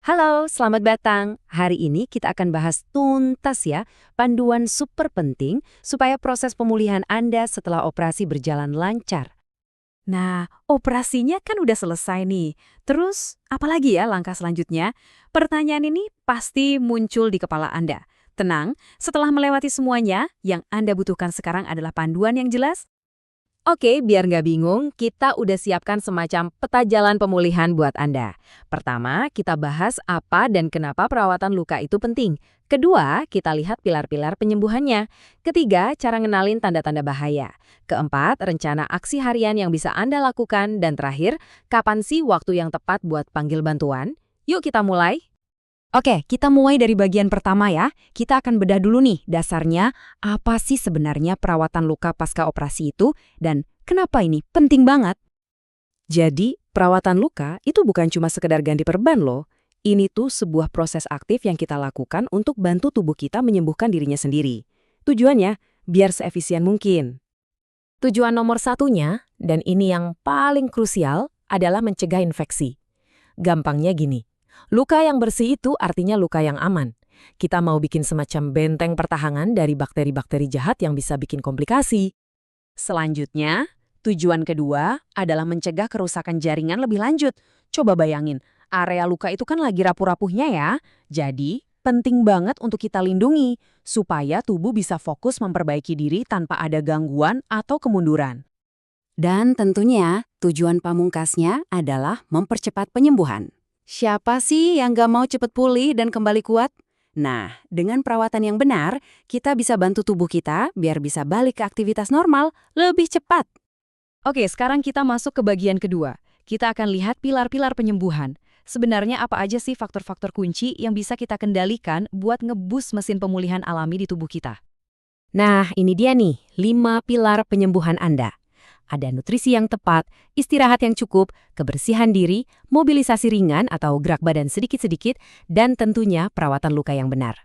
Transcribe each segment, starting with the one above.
Halo, selamat datang. Hari ini kita akan bahas tuntas ya, panduan super penting supaya proses pemulihan Anda setelah operasi berjalan lancar. Nah, operasinya kan udah selesai nih. Terus, apalagi ya langkah selanjutnya? Pertanyaan ini pasti muncul di kepala Anda. Tenang, setelah melewati semuanya, yang Anda butuhkan sekarang adalah panduan yang jelas. Oke, biar nggak bingung, kita udah siapkan semacam peta jalan pemulihan buat Anda. Pertama, kita bahas apa dan kenapa perawatan luka itu penting. Kedua, kita lihat pilar-pilar penyembuhannya. Ketiga, cara ngenalin tanda-tanda bahaya. Keempat, rencana aksi harian yang bisa Anda lakukan. Dan terakhir, kapan sih waktu yang tepat buat panggil bantuan? Yuk kita mulai. Oke, kita mulai dari bagian pertama ya. Kita akan bedah dulu nih dasarnya apa sih sebenarnya perawatan luka pasca operasi itu dan kenapa ini penting banget. Jadi, perawatan luka itu bukan cuma sekedar ganti perban loh. Ini tuh sebuah proses aktif yang kita lakukan untuk bantu tubuh kita menyembuhkan dirinya sendiri. Tujuannya, biar seefisien mungkin. Tujuan nomor satunya, dan ini yang paling krusial, adalah mencegah infeksi. Gampangnya gini, luka yang bersih itu artinya luka yang aman. Kita mau bikin semacam benteng pertahanan dari bakteri-bakteri jahat yang bisa bikin komplikasi. Selanjutnya, tujuan kedua adalah mencegah kerusakan jaringan lebih lanjut. Coba bayangin, area luka itu kan lagi rapuh-rapuhnya ya. Jadi, penting banget untuk kita lindungi, supaya tubuh bisa fokus memperbaiki diri tanpa ada gangguan atau kemunduran. Dan tentunya tujuan pamungkasnya adalah mempercepat penyembuhan. Siapa sih yang gak mau cepet pulih dan kembali kuat? Nah, dengan perawatan yang benar, kita bisa bantu tubuh kita biar bisa balik ke aktivitas normal lebih cepat. Oke, sekarang kita masuk ke bagian kedua. Kita akan lihat pilar-pilar penyembuhan. Sebenarnya apa aja sih faktor-faktor kunci yang bisa kita kendalikan buat ngebus mesin pemulihan alami di tubuh kita? Nah, ini dia nih, 5 pilar penyembuhan Anda. Ada nutrisi yang tepat, istirahat yang cukup, kebersihan diri, mobilisasi ringan atau gerak badan sedikit-sedikit, dan tentunya perawatan luka yang benar.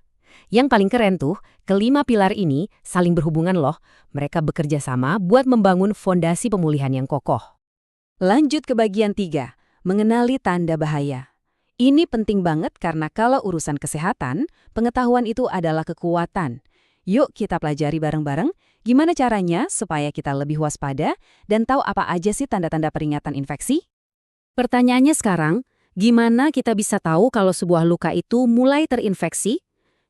Yang paling keren tuh, kelima pilar ini saling berhubungan loh. Mereka bekerja sama buat membangun fondasi pemulihan yang kokoh. Lanjut ke bagian 3, mengenali tanda bahaya. Ini penting banget karena kalau urusan kesehatan, pengetahuan itu adalah kekuatan. Yuk kita pelajari bareng-bareng gimana caranya supaya kita lebih waspada dan tahu apa aja sih tanda-tanda peringatan infeksi? Pertanyaannya sekarang, gimana kita bisa tahu kalau sebuah luka itu mulai terinfeksi?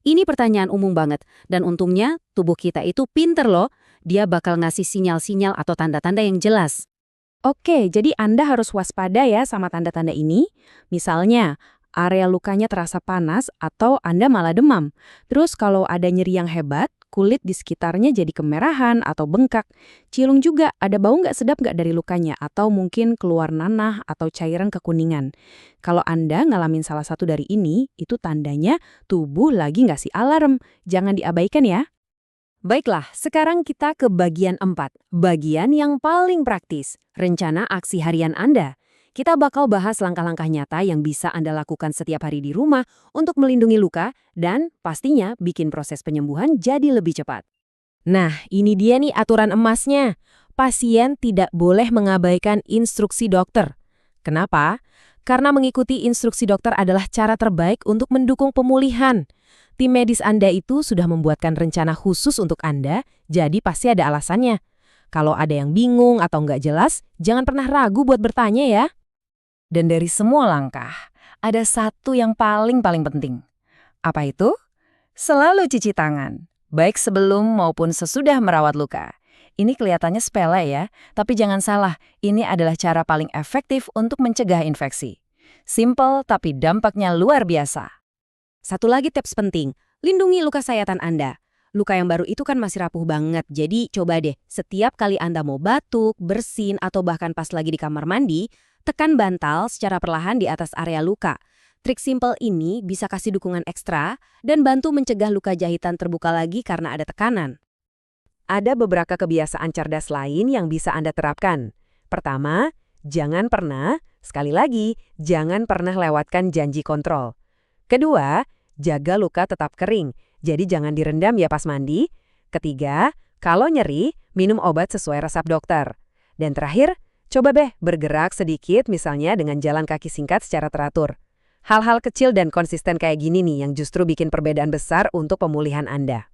Ini pertanyaan umum banget, dan untungnya tubuh kita itu pinter loh. Dia bakal ngasih sinyal-sinyal atau tanda-tanda yang jelas. Oke, jadi Anda harus waspada ya sama tanda-tanda ini. Misalnya, area lukanya terasa panas atau Anda malah demam. Terus kalau ada nyeri yang hebat, kulit di sekitarnya jadi kemerahan atau bengkak. Cilung juga, ada bau nggak sedap nggak dari lukanya? Atau mungkin keluar nanah atau cairan kekuningan. Kalau Anda ngalamin salah satu dari ini, itu tandanya tubuh lagi ngasih alarm. Jangan diabaikan ya. Baiklah, sekarang kita ke bagian 4. Bagian yang paling praktis, rencana aksi harian Anda. Kita bakal bahas langkah-langkah nyata yang bisa Anda lakukan setiap hari di rumah untuk melindungi luka dan pastinya bikin proses penyembuhan jadi lebih cepat. Nah, ini dia nih aturan emasnya. Pasien tidak boleh mengabaikan instruksi dokter. Kenapa? Karena mengikuti instruksi dokter adalah cara terbaik untuk mendukung pemulihan. Tim medis Anda itu sudah membuatkan rencana khusus untuk Anda, jadi pasti ada alasannya. Kalau ada yang bingung atau nggak jelas, jangan pernah ragu buat bertanya ya. Dan dari semua langkah, ada satu yang paling penting. Apa itu? Selalu cuci tangan, baik sebelum maupun sesudah merawat luka. Ini kelihatannya sepele ya, tapi jangan salah, ini adalah cara paling efektif untuk mencegah infeksi. Simple tapi dampaknya luar biasa. Satu lagi tips penting, lindungi luka sayatan Anda. Luka yang baru itu kan masih rapuh banget, jadi coba deh, setiap kali Anda mau batuk, bersin, atau bahkan pas lagi di kamar mandi, tekan bantal secara perlahan di atas area luka. Trik simple ini bisa kasih dukungan ekstra dan bantu mencegah luka jahitan terbuka lagi karena ada tekanan. Ada beberapa kebiasaan cerdas lain yang bisa Anda terapkan. Pertama, jangan pernah, sekali lagi, jangan pernah lewatkan janji kontrol. Kedua, jaga luka tetap kering, jadi jangan direndam ya pas mandi. Ketiga, kalau nyeri, minum obat sesuai resep dokter. Dan terakhir, coba deh bergerak sedikit misalnya dengan jalan kaki singkat secara teratur. Hal-hal kecil dan konsisten kayak gini nih yang justru bikin perbedaan besar untuk pemulihan Anda.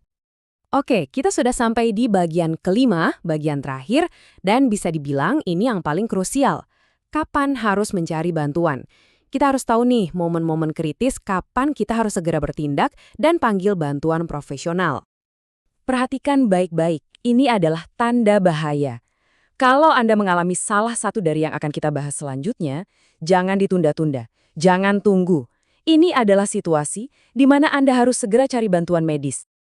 Oke, kita sudah sampai di bagian kelima, bagian terakhir, dan bisa dibilang ini yang paling krusial. Kapan harus mencari bantuan? Kita harus tahu nih momen-momen kritis kapan kita harus segera bertindak dan panggil bantuan profesional. Perhatikan baik-baik, ini adalah tanda bahaya. Kalau Anda mengalami salah satu dari yang akan kita bahas selanjutnya, jangan ditunda-tunda, jangan tunggu. Ini adalah situasi di mana Anda harus segera cari bantuan medis.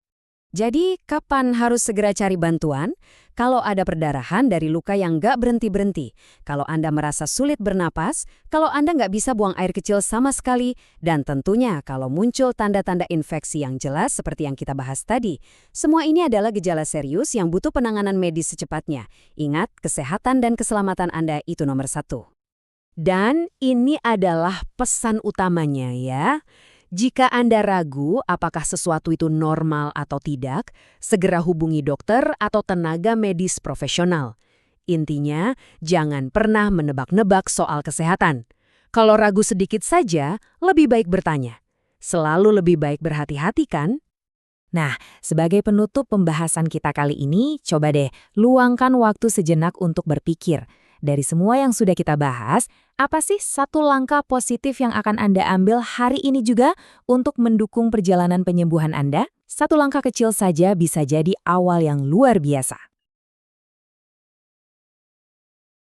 Jadi, kapan harus segera cari bantuan? Kalau ada perdarahan dari luka yang nggak berhenti-berhenti, kalau Anda merasa sulit bernapas, kalau Anda nggak bisa buang air kecil sama sekali, dan tentunya kalau muncul tanda-tanda infeksi yang jelas seperti yang kita bahas tadi. Semua ini adalah gejala serius yang butuh penanganan medis secepatnya. Ingat, kesehatan dan keselamatan Anda itu nomor satu. Dan ini adalah pesan utamanya ya. Jika Anda ragu apakah sesuatu itu normal atau tidak, segera hubungi dokter atau tenaga medis profesional. Intinya, jangan pernah menebak-nebak soal kesehatan. Kalau ragu sedikit saja, lebih baik bertanya. Selalu lebih baik berhati-hati kan? Nah, sebagai penutup pembahasan kita kali ini, coba deh luangkan waktu sejenak untuk berpikir. Dari semua yang sudah kita bahas, apa sih satu langkah positif yang akan Anda ambil hari ini juga untuk mendukung perjalanan penyembuhan Anda? Satu langkah kecil saja bisa jadi awal yang luar biasa.